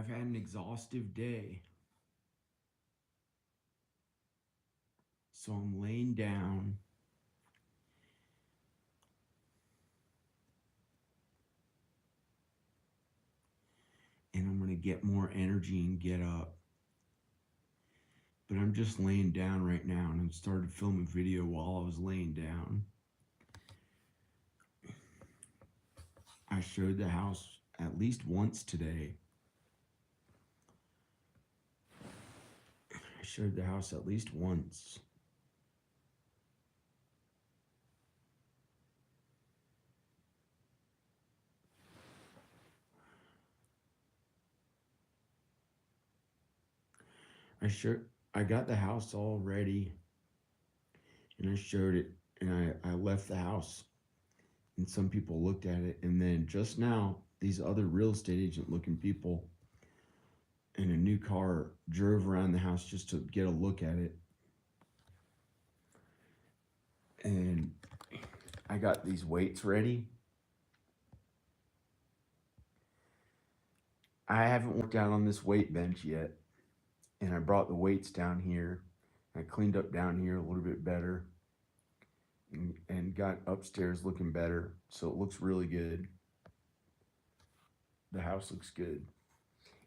I've had an exhaustive day. So I'm laying down and I'm going to get more energy and get up. But I'm just laying down right now and I started filming video while I was laying down. I showed the house at least once today. I showed the house at least once. I got the house all ready and I showed it and I left the house and some people looked at it, and then just now these other real estate agent looking people in a new car drove around the house just to get a look at it. And I got these weights ready. I haven't worked out on this weight bench yet, and I brought the weights down here. I cleaned up down here a little bit better and got upstairs looking better, so it looks really good. The house looks good.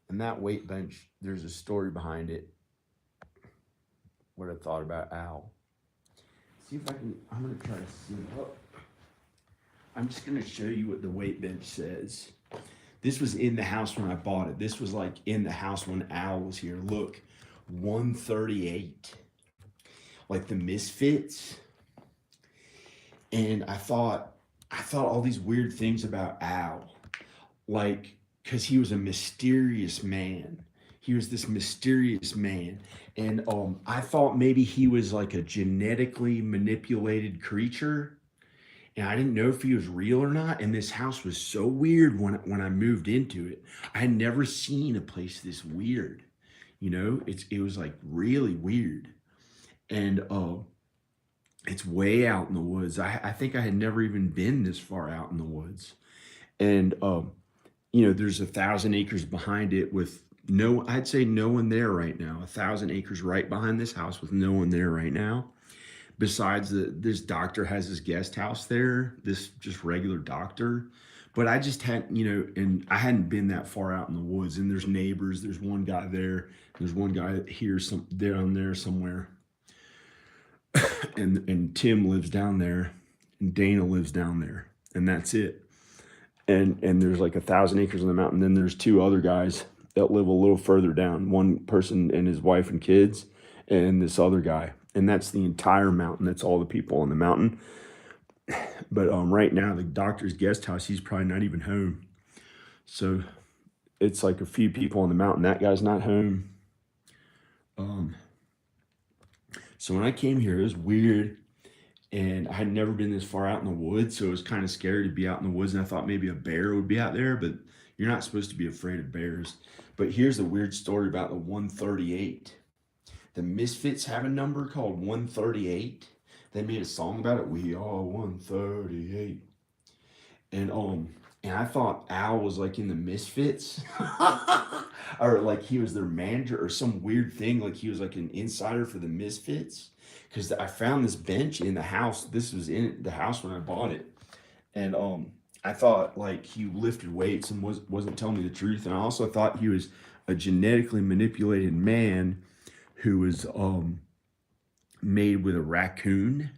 And that weight bench, there's a story behind it. What I thought about Al. See if I can, I'm gonna try to sit up. I'm just gonna show you what the weight bench says. This was in the house when I bought it. This was like in the house when Al was here. Look, 138. Like the Misfits. And I thought all these weird things about Al. Like, because he was a mysterious man. He was this mysterious man. And I thought maybe he was like a genetically manipulated creature. And I didn't know if he was real or not. And this house was so weird when I moved into it. I had never seen a place this weird. You know, it was like really weird. And it's way out in the woods. I think I had never even been this far out in the woods. And you know, there's 1,000 acres behind it with I'd say no one there right now. 1,000 acres right behind this house with no one there right now. Besides this doctor has his guest house there, this just regular doctor. But I just hadn't, you know, and I hadn't been that far out in the woods. And there's neighbors. There's one guy there. There's one guy here, down there somewhere. and Tim lives down there, and Dana lives down there, and that's it. And there's like 1,000 acres on the mountain. Then there's two other guys that live a little further down. One person and his wife and kids, and this other guy. And that's the entire mountain. That's all the people on the mountain. But right now, the doctor's guest house, he's probably not even home. So it's like a few people on the mountain. That guy's not home. So when I came here, it was weird. And I had never been this far out in the woods, so it was kind of scary to be out in the woods. And I thought maybe a bear would be out there, but you're not supposed to be afraid of bears. But here's the weird story about the 138. The Misfits have a number called 138. They made a song about it. We are 138. And I thought Al was like in the Misfits. Or like he was their manager or some weird thing. Like he was like an insider for the Misfits. Because I found this bench in the house. This was in the house when I bought it. And I thought like he lifted weights and wasn't telling me the truth. And I also thought he was a genetically manipulated man who was made with a raccoon.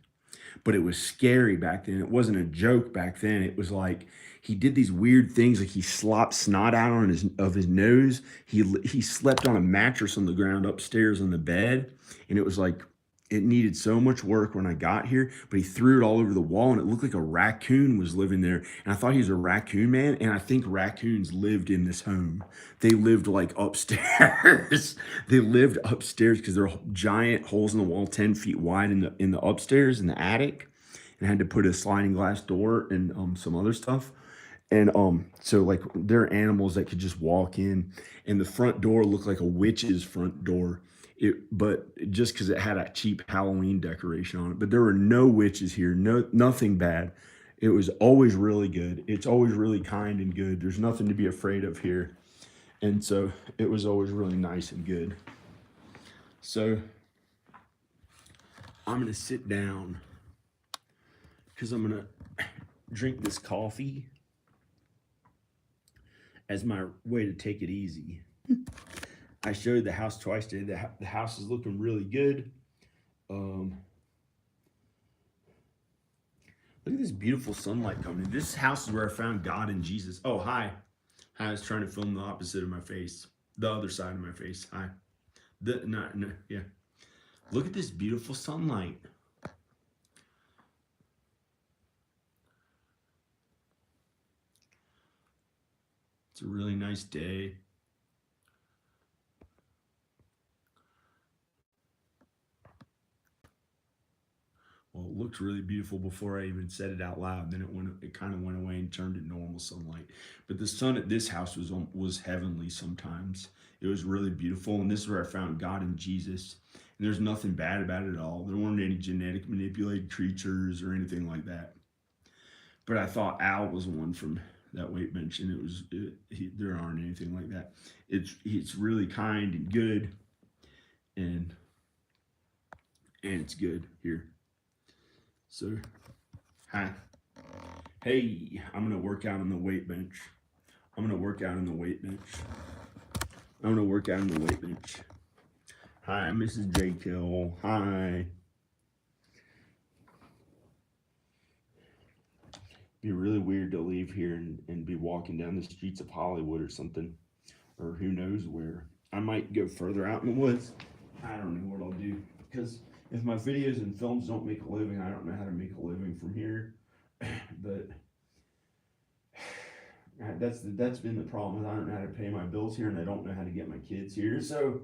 But it was scary back then. It wasn't a joke back then. It was like he did these weird things, like he slopped snot out on his nose. He slept on a mattress on the ground upstairs on the bed, and it was like it needed so much work when I got here, but he threw it all over the wall and it looked like a raccoon was living there. And I thought he was a raccoon man. And I think raccoons lived in this home. They lived like upstairs. They lived upstairs because there are giant holes in the wall, 10 feet wide in the upstairs in the attic. And I had to put a sliding glass door and some other stuff. And so like there are animals that could just walk in, and the front door looked like a witch's front door. But just because it had a cheap Halloween decoration on it. But there were no witches here, nothing bad. It was always really good. It's always really kind and good. There's nothing to be afraid of here. And so it was always really nice and good. So I'm going to sit down because I'm going to drink this coffee as my way to take it easy. I showed the house twice today. The house is looking really good. Look at this beautiful sunlight coming in. This house is where I found God and Jesus. Oh, hi. I was trying to film the opposite of my face. The other side of my face. Hi. Yeah. Look at this beautiful sunlight. It's a really nice day. Well, it looked really beautiful before I even said it out loud. Then it kind of went away and turned to normal sunlight. But the sun at this house was heavenly sometimes. It was really beautiful, and this is where I found God and Jesus. And there's nothing bad about it at all. There weren't any genetic manipulated creatures or anything like that. But I thought Al was one from that weight bench, and there aren't anything like that. It's really kind and good, and it's good here. So, hi. Hey, I'm gonna work out on the weight bench. I'm gonna work out on the weight bench. I'm gonna work out on the weight bench. Hi, Mrs. J. Kill. Hi. Be really weird to leave here and be walking down the streets of Hollywood or something, or who knows where. I might go further out in the woods. I don't know what I'll do, because if my videos and films don't make a living, I don't know how to make a living from here. But that's been the problem. I don't know how to pay my bills here, and I don't know how to get my kids here. So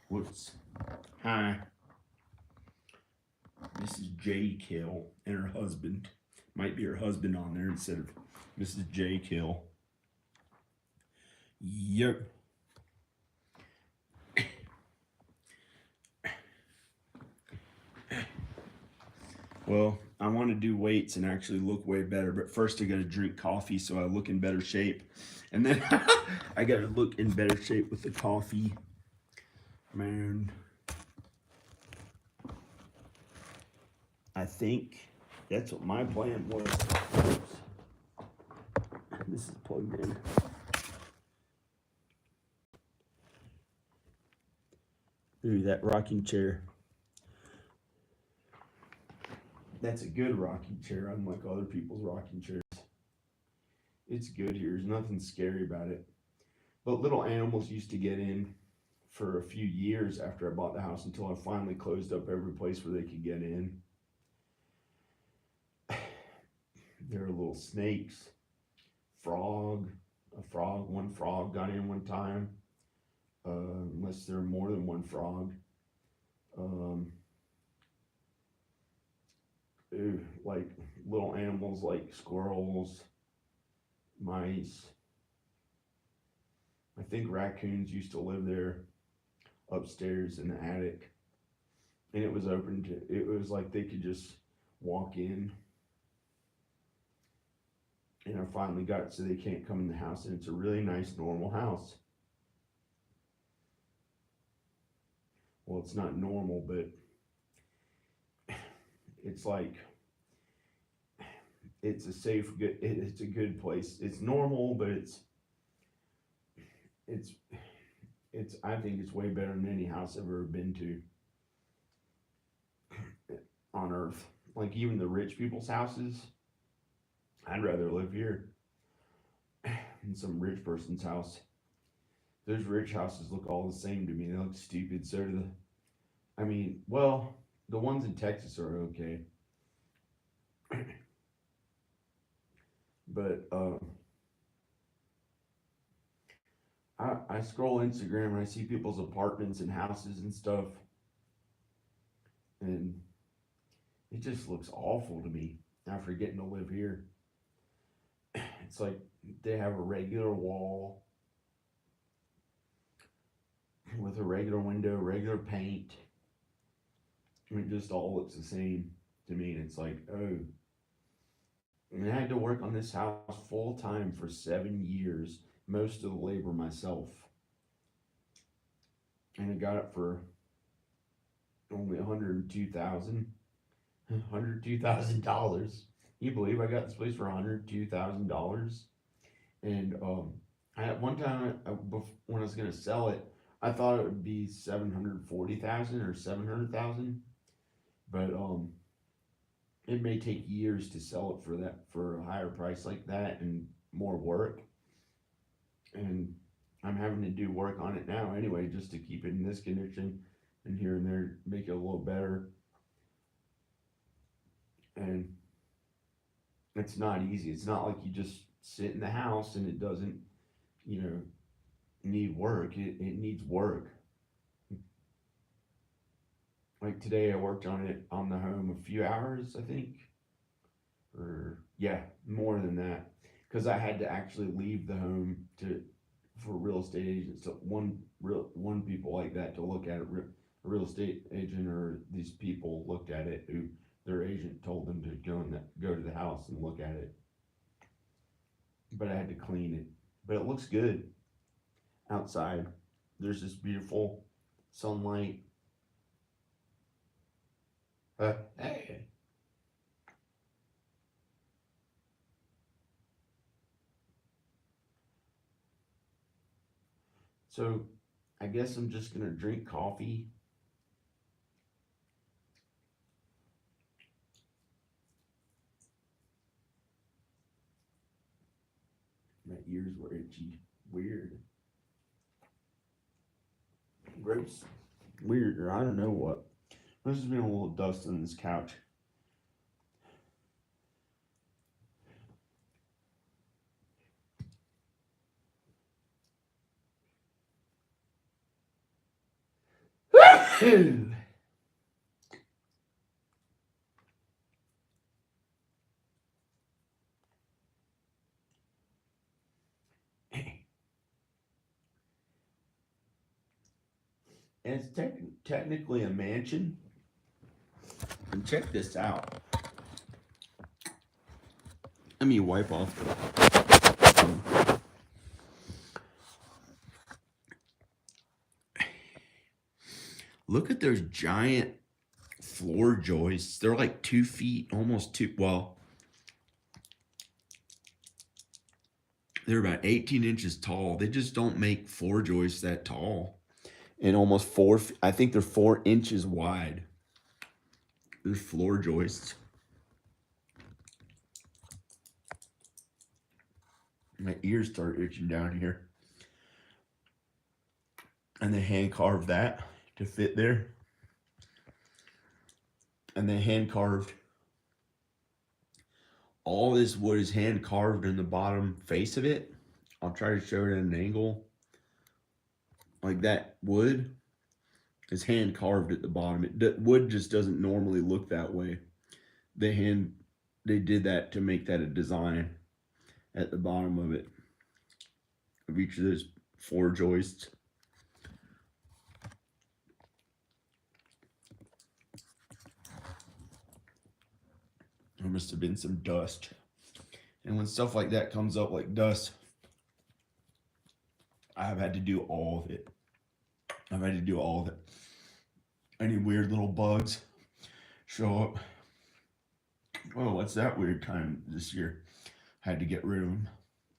whoops. Hi. Mrs. J. Kill and her husband. Might be her husband on there instead of Mrs. J. Kill. Yep. Well, I want to do weights and actually look way better, but first I got to drink coffee so I look in better shape. And then I got to look in better shape with the coffee. Man. I think that's what my plan was. Oops. This is plugged in. Ooh, that rocking chair. That's a good rocking chair, unlike other people's rocking chairs. It's good here. There's nothing scary about it. But little animals used to get in for a few years after I bought the house until I finally closed up every place where they could get in. There are little snakes, one frog got in one time, unless there are more than one frog. Like little animals like squirrels, mice. I think raccoons used to live there upstairs in the attic, and it was open to, it was like they could just walk in. And I finally got it so they can't come in the house, and it's a really nice normal house. Well, it's not normal, but it's like, it's a safe, good, it's a good place. It's normal, but it's I think it's way better than any house I've ever been to on earth. Like even the rich people's houses, I'd rather live here in some rich person's house. Those rich houses look all the same to me. They look stupid. So do well, the ones in Texas are okay. But I scroll Instagram and I see people's apartments and houses and stuff, and it just looks awful to me. after getting to live here. It's like they have a regular wall with a regular window, regular paint. It just all looks the same to me. And it's like, oh, and I had to work on this house full time for 7 years, most of the labor myself. And I got it for only $102,000. You believe I got this place for $102,000? And I at one time when I was gonna sell it, I thought it would be 740,000 or 700,000, but it may take years to sell it for a higher price like that and more work. And I'm having to do work on it now anyway, just to keep it in this condition, and here and there make it a little better. And it's not easy. It's not like you just sit in the house and it doesn't, you know, need work. It needs work. Like today I worked on it on the home a few hours, I think. Or yeah, more than that. Because I had to actually leave the home for real estate agents, so one people like that to look at it. A real estate agent or these people looked at it who their agent told them to go to the house and look at it. But I had to clean it. But it looks good outside. There's this beautiful sunlight. Hey. So I guess I'm just gonna drink coffee. My ears were itchy. Weird. Gross. Weird, or I don't know what. There's just been a little dust on this couch. And it's technically a mansion. And check this out. Let me wipe off. Look at those giant floor joists. They're like 2 feet, almost two. Well, they're about 18 inches tall. They just don't make floor joists that tall. And almost I think they're 4 inches wide. There's floor joists. My ears start itching down here. And they hand carved that to fit there. And they hand carved. All this wood is hand carved in the bottom face of it. I'll try to show it at an angle. Like that wood is hand carved at the bottom. Wood just doesn't normally look that way. They did that to make that a design at the bottom of it, of each of those floor joists. There must have been some dust. And when stuff like that comes up like dust, I've had to do all of it. I've had to do all of it. Any weird little bugs show up. Oh, what's that weird time this year? Had to get rid of them.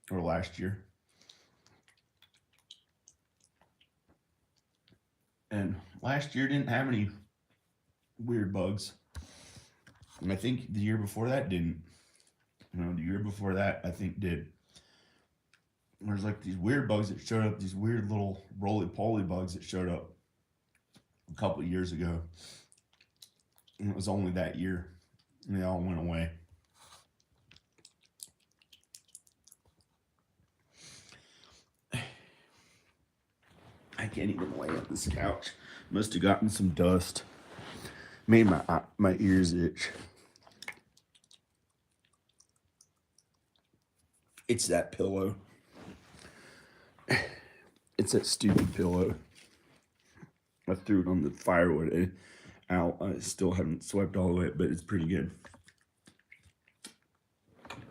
Or last year. And last year didn't have any weird bugs. And I think the year before that didn't. The year before that, I think did. There's like these weird bugs that showed up, these weird little roly-poly bugs that showed up a couple of years ago. And it was only that year. And they all went away. I can't even lay on this couch. Must have gotten some dust. Made my ears itch. It's that pillow. It's that stupid pillow. I threw it on the firewood out. I still haven't swept all the way, but it's pretty good.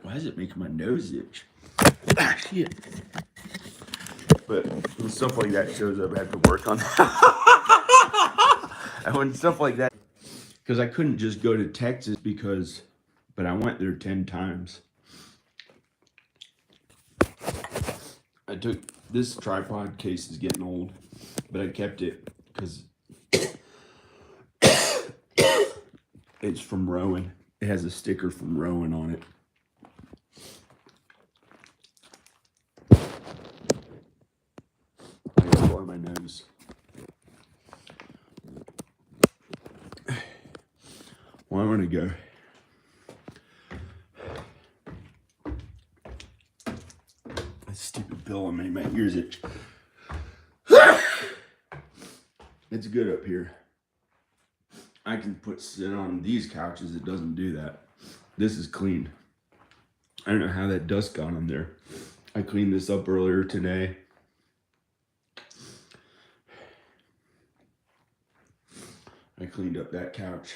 Why is it making my nose itch? Ah, shit. But when stuff like that shows up, I have to work on that. And when stuff like that, because I couldn't just go to Texas but I went there 10 times. I took, this tripod case is getting old, but I kept it because it's from Rowan. It has a sticker from Rowan on it. I gotta blow my nose. Well, I'm gonna go. That stupid pillow made my ears itch. It's good up here. I can sit on these couches. It doesn't do that. This is clean. I don't know how that dust got on there. I cleaned this up earlier today. I cleaned up that couch.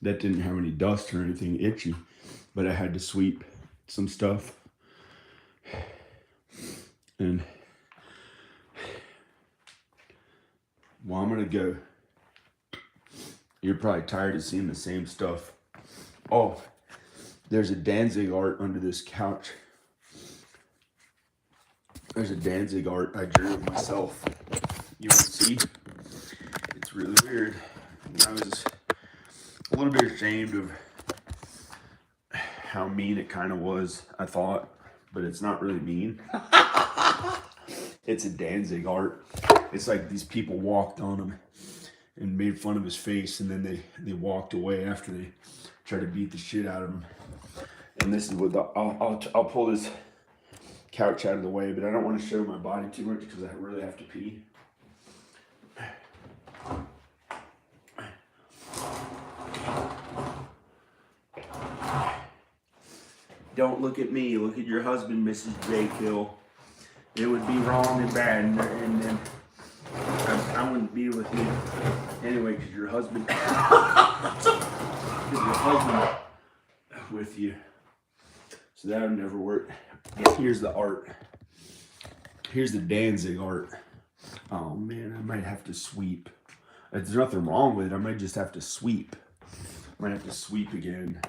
That didn't have any dust or anything itchy, but I had to sweep some stuff. And well, I'm gonna go. You're probably tired of seeing the same stuff. Oh, there's a Danzig art under this couch. There's a Danzig art I drew of myself. You want to see? It's really weird. I was a little bit ashamed of how mean it kind of was, I thought, but it's not really mean. It's a Danzig art. It's like these people walked on him and made fun of his face, and then they walked away after they tried to beat the shit out of him. And this is what I'll pull this couch out of the way, but I don't want to show my body too much because I really have to pee. Don't look at me. Look at your husband, Mrs. J. Kill. It would be wrong and bad, and then I wouldn't be with you anyway because your husband, with you. So that would never work. Yeah, here's the art. Here's the Danzig art. Oh man, I might have to sweep. There's nothing wrong with it. I might just have to sweep. I might have to sweep again.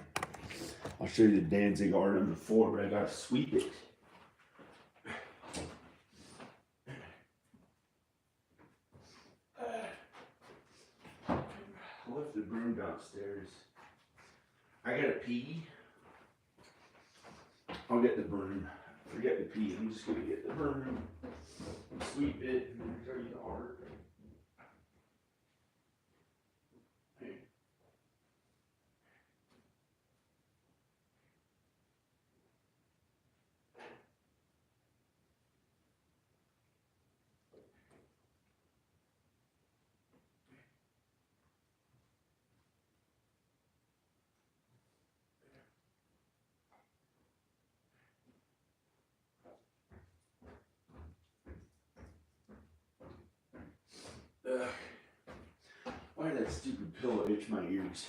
I'll show you the Danzig art on the floor, but I gotta sweep it. I left the broom downstairs. I gotta pee. I'll get the broom. Forget the pee. I'm just gonna get the broom, sweep it, and then show you the art. Why did that stupid pillow itch my ears?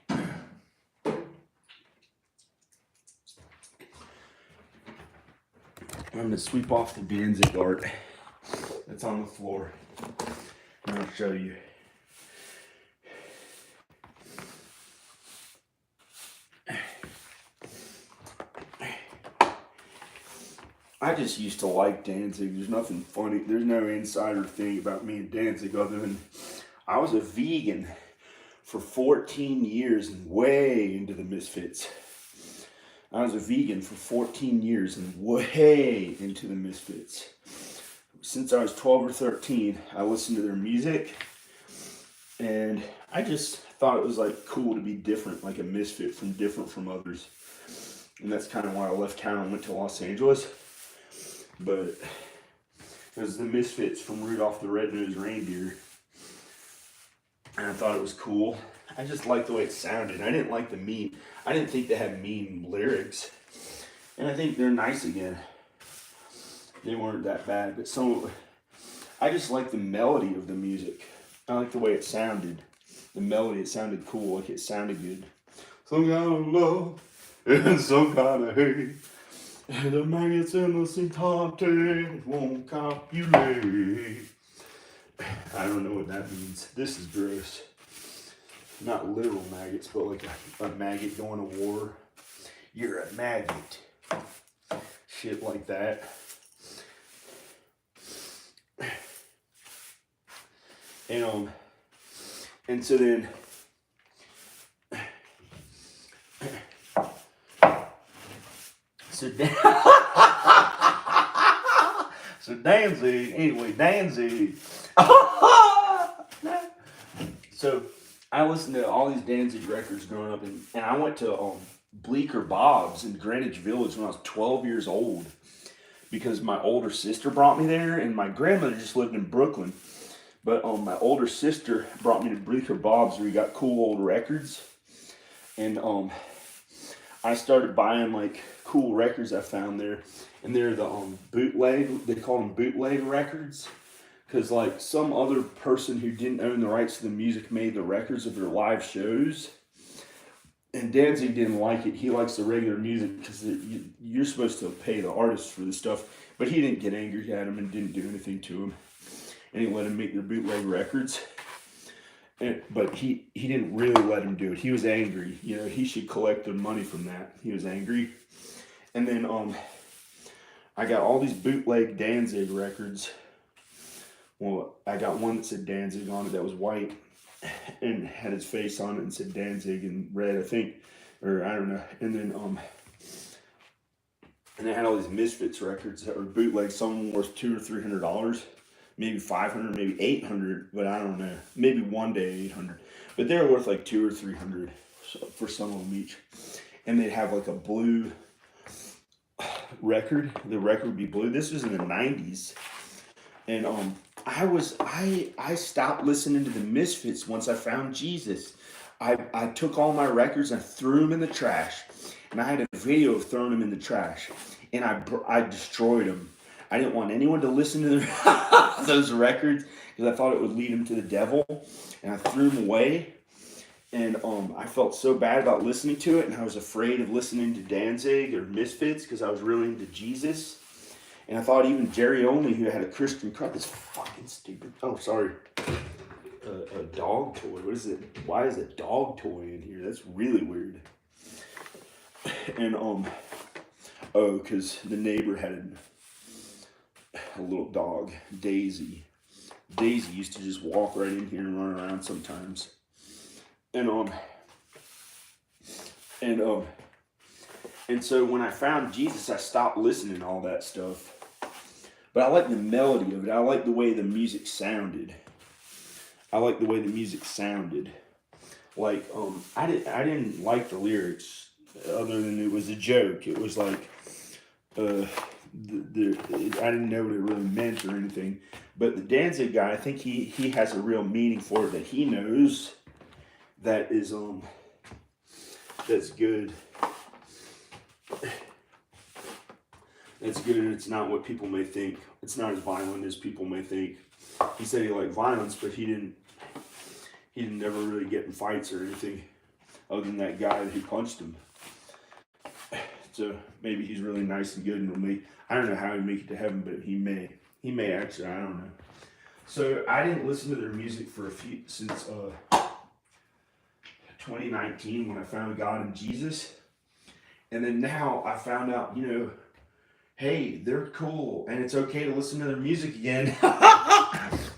I'm going to sweep off the Danzig art that's on the floor, and I'll show you. I just used to like Danzig. There's nothing funny. There's no insider thing about me and Danzig other than I was a vegan for 14 years and way into the Misfits. I was a vegan for 14 years and way into the Misfits. Since I was 12 or 13, I listened to their music, and I just thought it was like cool to be different, like a misfit different from others. And that's kind of why I left town and went to Los Angeles. But it was the Misfits from Rudolph the Red-Nosed Reindeer, and I thought it was cool. I just liked the way it sounded. I didn't like the mean. I didn't think they had mean lyrics. And I think they're nice again. They weren't that bad, but I just like the melody of the music. I like the way it sounded. The melody, it sounded cool, like it sounded good. Some kind of love and some kind of hate. And the maggots in the syntactic won't copulate. I don't know what that means. This is gross. Not literal maggots, but like a maggot going to war. You're a maggot. Shit like that. And so then so Danzig, anyway, Danzig. So I listened to all these Danzig records growing up, and I went to Bleecker Bob's in Greenwich Village when I was 12 years old because my older sister brought me there, and my grandmother just lived in Brooklyn. But my older sister brought me to Bleecker Bob's where you got cool old records. And I started buying like cool records I found there. And they're the bootleg, they call them bootleg records. Because like some other person who didn't own the rights to the music made the records of their live shows. And Danzig didn't like it. He likes the regular music because you're supposed to pay the artists for the stuff. But he didn't get angry at him and didn't do anything to him. And he let him make their bootleg records. But he didn't really let him do it. He was angry. You know, he should collect their money from that. He was angry. And then I got all these bootleg Danzig records. Well, I got one that said Danzig on it that was white and had his face on it and said Danzig in red, I think. Or I don't know. And then and I had all these Misfits records that were bootleg. Some worth $200 or $300. Maybe 500, maybe 800, but I don't know. Maybe one day 800, but they were worth like 200 or 300 for some of them each. And they'd have like a blue record. The record would be blue. This was in the 90s, and I stopped listening to the Misfits once I found Jesus. I took all my records and threw them in the trash, and I had a video of throwing them in the trash, and I destroyed them. I didn't want anyone to listen to those records because I thought it would lead them to the devil, and I threw them away. And I felt so bad about listening to it, and I was afraid of listening to Danzig or Misfits because I was really into Jesus. And I thought even Jerry Only, who had a Christian cut, is fucking stupid. Oh, sorry. A dog toy. What is it? Why is a dog toy in here? That's really weird. And because the neighbor had a little dog, Daisy. Daisy used to just walk right in here and run around sometimes. And so when I found Jesus, I stopped listening to all that stuff. But I like the melody of it. I like the way the music sounded. Like I didn't like the lyrics other than it was a joke. It was like I didn't know what it really meant or anything. But the Danzig guy, I think he has a real meaning for it that he knows that is that's good. That's good, and it's not what people may think. It's not as violent as people may think. He said he liked violence, but he didn't ever really get in fights or anything other than that guy who punched him. So maybe he's really nice and good and will make, I don't know how he'd make it to heaven, but he may actually, I don't know. So I didn't listen to their music since 2019 when I found God and Jesus. And then now I found out, hey, they're cool and it's okay to listen to their music again.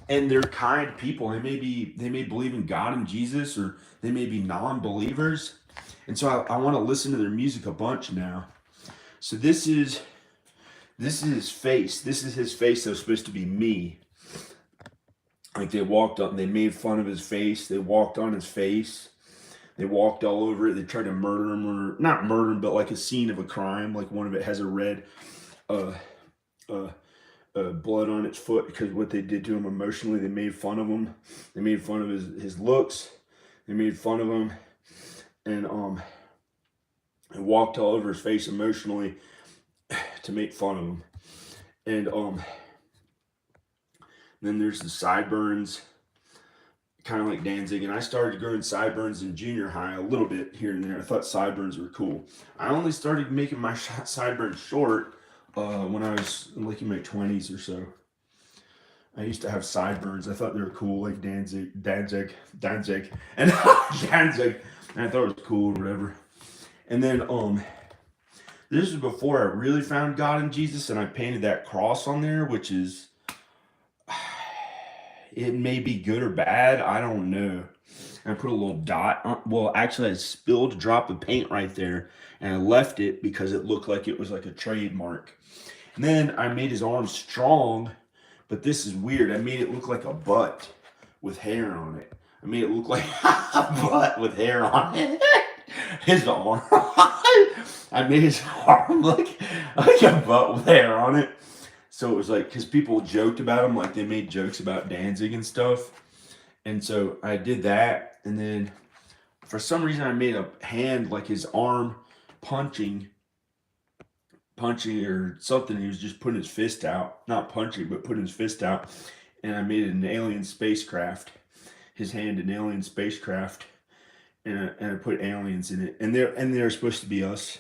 And they're kind people. They may believe in God and Jesus, or they may be non-believers. And so I want to listen to their music a bunch now. So this is his face. This is his face that was supposed to be me. Like they walked up and they made fun of his face. They walked on his face. They walked all over it. They tried to murder him, or not murder him, but like a scene of a crime. Like one of it has a red blood on its foot because what they did to him emotionally. They made fun of him. They made fun of his looks. They made fun of him, and walked all over his face emotionally. to make fun of him. And then there's the sideburns, kind of like Danzig. And I started growing sideburns in junior high a little bit here and there. I thought sideburns were cool. I only started making my sideburns short when I was like in my 20s or so. I used to have sideburns. I thought they were cool, like Danzig, and Danzig. And I thought it was cool or whatever. And then this was before I really found God and Jesus, and I painted that cross on there, which is, it may be good or bad, I don't know. And I put a little dot on, well, actually I spilled a drop of paint right there, and I left it because it looked like it was like a trademark. And then I made his arm strong, but this is weird. I made it look like a butt with hair on it. I made it look like a butt with hair on it. His arm. I made his arm look like a butt with hair on it. So it was like, because people joked about him, like they made jokes about Danzig and stuff. And so I did that. And then for some reason I made a hand, like his arm punching or something. He was just putting his fist out, not punching, but putting his fist out. And I made it an alien spacecraft, his hand an alien spacecraft, and I put aliens in it. And they're supposed to be us,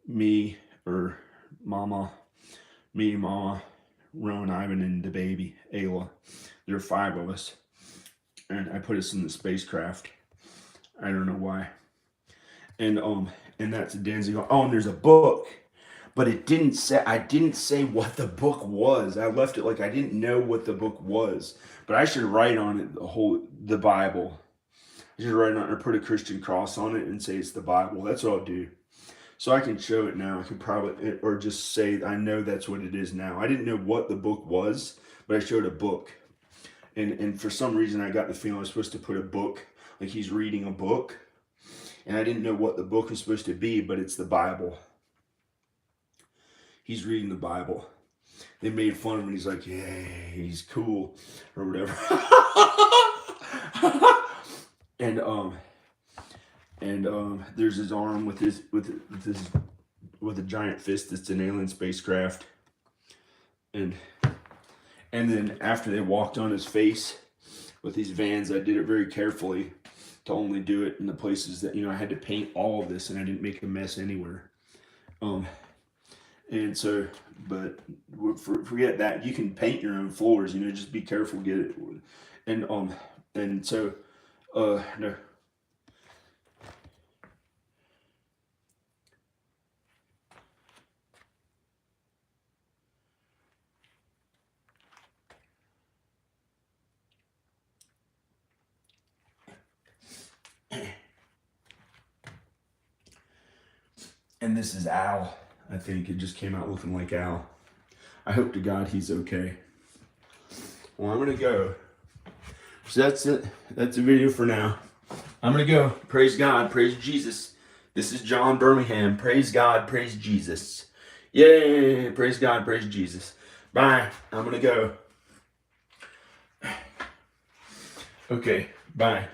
me, Mama, Rowan, Ivan, and the baby, Ayla. There are 5 of us. And I put us in the spacecraft. I don't know why. And that's a Danzig. Oh, and there's a book. But I didn't say what the book was. I left it like I didn't know what the book was. But I should write on it the Bible. I should write on it or put a Christian cross on it and say it's the Bible. That's what I'll do. So I can show it now. I can probably, or just say I know that's what it is now. I didn't know what the book was, but I showed a book. And for some reason I got the feeling I was supposed to put a book, like he's reading a book. And I didn't know what the book was supposed to be, but it's the Bible. He's reading the Bible. They made fun of him. He's like, yeah, he's cool or whatever. and there's his arm with a giant fist that's an alien spacecraft. And then after they walked on his face with these vans, I did it very carefully to only do it in the places that, I had to paint all of this and I didn't make a mess anywhere. And so, but forget that. You can paint your own floors, just be careful, get it. And so, no. And this is Al. I think it just came out looking like Al. I hope to God he's okay. Well, I'm going to go. So that's it. That's the video for now. I'm going to go. Praise God. Praise Jesus. This is John Birmingham. Praise God. Praise Jesus. Yay. Praise God. Praise Jesus. Bye. I'm going to go. Okay. Bye.